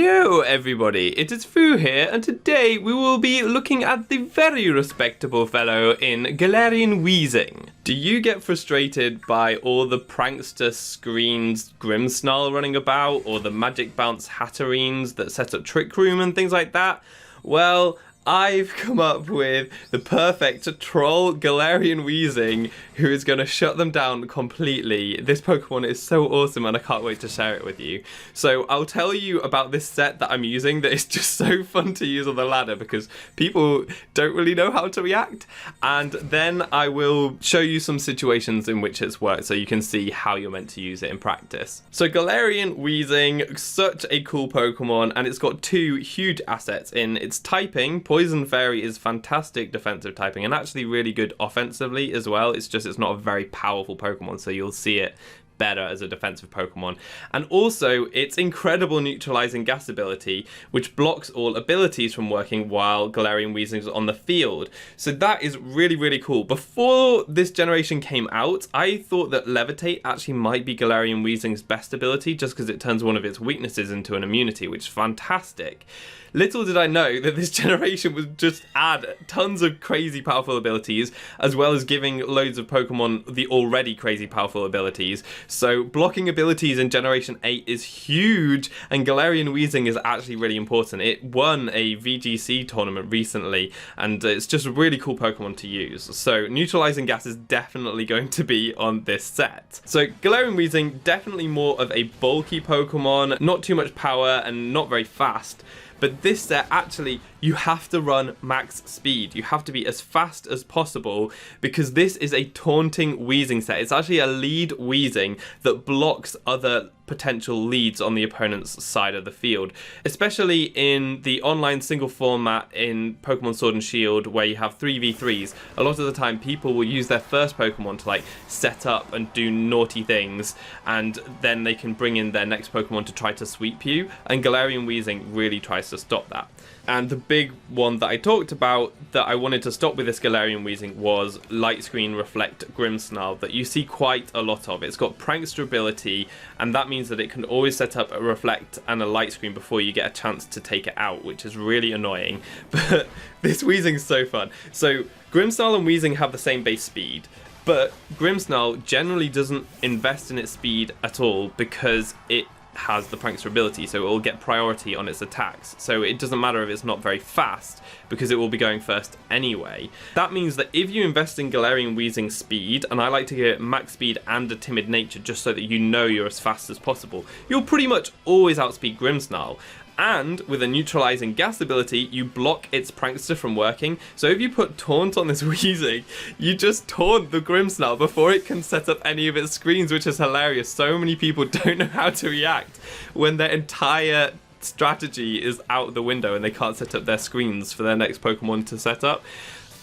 Hello everybody, it is Fu here, and today we will be looking at the very respectable fellow in Galarian Weezing. Do you get frustrated by all the Prankster screens Grimmsnarl running about, or the Magic Bounce Hatterines that set up Trick Room and things like that? Well, I've come up with the perfect troll Galarian Weezing who is going to shut them down completely. This Pokemon is so awesome and I can't wait to share it with you. So I'll tell you about this set that I'm using that is just so fun to use on the ladder because people don't really know how to react. And then I will show you some situations in which it's worked so you can see how you're meant to use it in practice. So Galarian Weezing, such a cool Pokemon, and it's got two huge assets in its typing. Poison Fairy is fantastic defensive typing and actually really good offensively as well. It's just it's not a very powerful Pokemon, so you'll see it better as a defensive Pokemon. And also its incredible neutralizing gas ability, which blocks all abilities from working while Galarian Weezing is on the field. So that is really cool. Before this generation came out, I thought that Levitate actually might be Galarian Weezing's best ability just because it turns one of its weaknesses into an immunity, which is fantastic. Little did I know that this generation would just add tons of crazy powerful abilities, as well as giving loads of Pokemon the already crazy powerful abilities. So blocking abilities in Generation 8 is huge, and Galarian Weezing is actually really important. It won a VGC tournament recently, and it's just a really cool Pokemon to use. So neutralizing gas is definitely going to be on this set. So Galarian Weezing, definitely more of a bulky Pokemon, not too much power and not very fast. But this set, actually, you have to run max speed. You have to be as fast as possible because this is a taunting Weezing set. It's actually a lead Weezing that blocks other potential leads on the opponent's side of the field. Especially in the online single format in Pokemon Sword and Shield where you have 3v3s, a lot of the time people will use their first Pokemon to like set up and do naughty things, and then they can bring in their next Pokemon to try to sweep you, and Galarian Weezing really tries to stop that. And the big one that I talked about that I wanted to stop with this Galarian Weezing was Light Screen Reflect Grimmsnarl that you see quite a lot of. It's got Prankster ability, and that means that it can always set up a Reflect and a Light Screen before you get a chance to take it out, which is really annoying. But this Weezing is so fun. So Grimmsnarl and Weezing have the same base speed, but Grimmsnarl generally doesn't invest in its speed at all because it has the Prankster ability, so it will get priority on its attacks. So it doesn't matter if it's not very fast because it will be going first anyway. That means that if you invest in Galarian Weezing's speed, and I like to give it max speed and a timid nature just so that you know you're as fast as possible, you'll pretty much always outspeed Grimmsnarl. And with a neutralizing gas ability, you block its Prankster from working. So if you put Taunt on this Weezing, you just taunt the Grimmsnarl before it can set up any of its screens, which is hilarious. So many people don't know how to react when their entire strategy is out the window and they can't set up their screens for their next Pokemon to set up.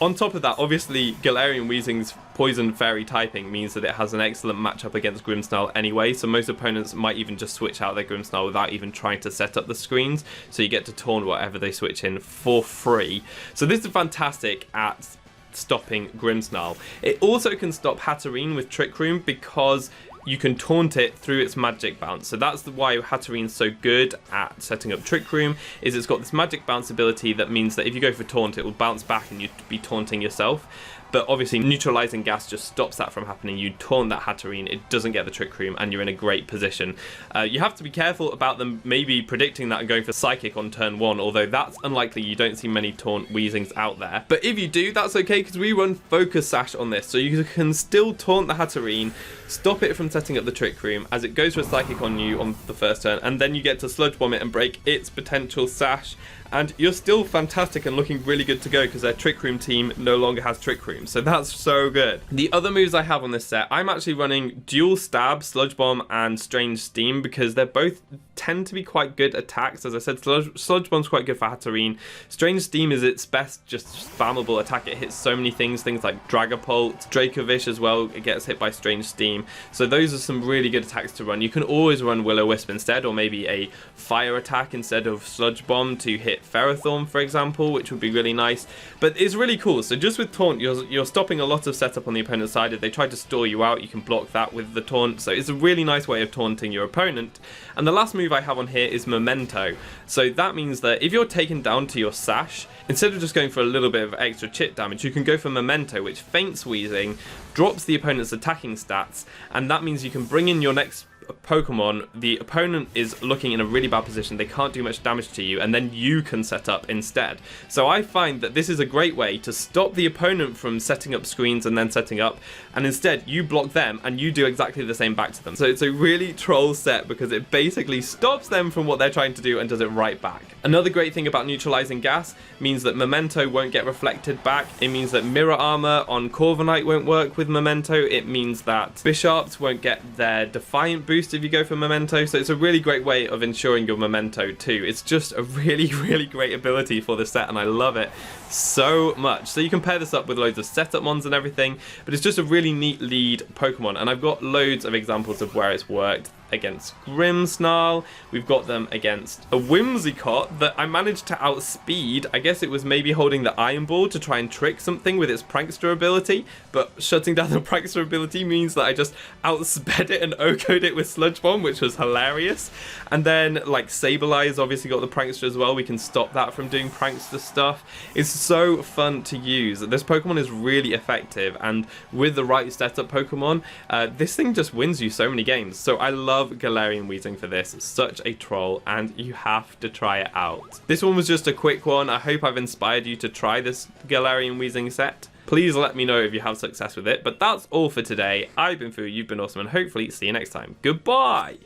On top of that, obviously, Galarian Weezing's Poison Fairy typing means that it has an excellent matchup against Grimmsnarl anyway, so most opponents might even just switch out their Grimmsnarl without even trying to set up the screens, so you get to taunt whatever they switch in for free. So this is fantastic at stopping Grimmsnarl. It also can stop Hatterene with Trick Room because you can taunt it through its Magic Bounce. So that's why Hatterene's so good at setting up Trick Room, is it's got this Magic Bounce ability that means that if you go for taunt, it will bounce back and you'd be taunting yourself. But obviously neutralizing gas just stops that from happening. You taunt that Hatterene, it doesn't get the Trick Room, and you're in a great position. You have to be careful about them maybe predicting that and going for Psychic on turn 1, although that's unlikely. You don't see many taunt Weezings out there. But if you do, that's okay, because we run Focus Sash on this, so you can still taunt the Hatterene, stop it from setting up the Trick Room as it goes for a Psychic on you on the first turn, and then you get to Sludge Bomb it and break its potential Sash, and you're still fantastic and looking really good to go because their Trick Room team no longer has Trick Room, so that's so good. The other moves I have on this set, I'm actually running Dual Stab, Sludge Bomb, and Strange Steam because they're both tend to be quite good attacks. As I said, Sludge Bomb's quite good for Hatterene. Strange Steam is its best just spammable attack. It hits so many things like Dragapult, Dracovish as well, it gets hit by Strange Steam. So those are some really good attacks to run. You can always run Will-O-Wisp instead, or maybe a fire attack instead of Sludge Bomb to hit Ferrothorn, for example, which would be really nice. But it's really cool. So just with Taunt, you're stopping a lot of setup on the opponent's side. If they try to stall you out, you can block that with the Taunt. So it's a really nice way of taunting your opponent. And the last move I have on here is Memento. So that means that if you're taken down to your Sash, instead of just going for a little bit of extra chip damage, you can go for Memento, which feints Weezing, drops the opponent's attacking stats, and that means you can bring in your next Pokemon. The opponent is looking in a really bad position, they can't do much damage to you, and then you can set up instead. So I find that this is a great way to stop the opponent from setting up screens and then setting up, and instead you block them and you do exactly the same back to them. So it's a really troll set because it basically stops them from what they're trying to do and does it right back. Another great thing about neutralizing gas means that Memento won't get reflected back. It means that Mirror Armor on Corviknight won't work with Memento. It means that Bisharps won't get their Defiant boost if you go for Memento. So it's a really great way of ensuring your Memento too. It's just a really, really great ability for the set, and I love it so much. So you can pair this up with loads of setup mons and everything, but it's just a really neat lead Pokemon, and I've got loads of examples of where it's worked. Against Grimmsnarl, we've got them against a Whimsicott that I managed to outspeed. I guess it was maybe holding the Iron Ball to try and trick something with its Prankster ability, but shutting down the Prankster ability means that I just outsped it and OHKO'd it with Sludge Bomb, which was hilarious. And then like Sableye obviously got the Prankster as well. We can stop that from doing Prankster stuff. It's so fun to use. This Pokemon is really effective, and with the right setup Pokemon, this thing just wins you so many games. So I love Galarian Weezing for this. It's such a troll, and you have to try it out. This one was just a quick one. I hope I've inspired you to try this Galarian Weezing set. Please let me know if you have success with it. But that's all for today. I've been Fu, you've been awesome, and hopefully see you next time. Goodbye!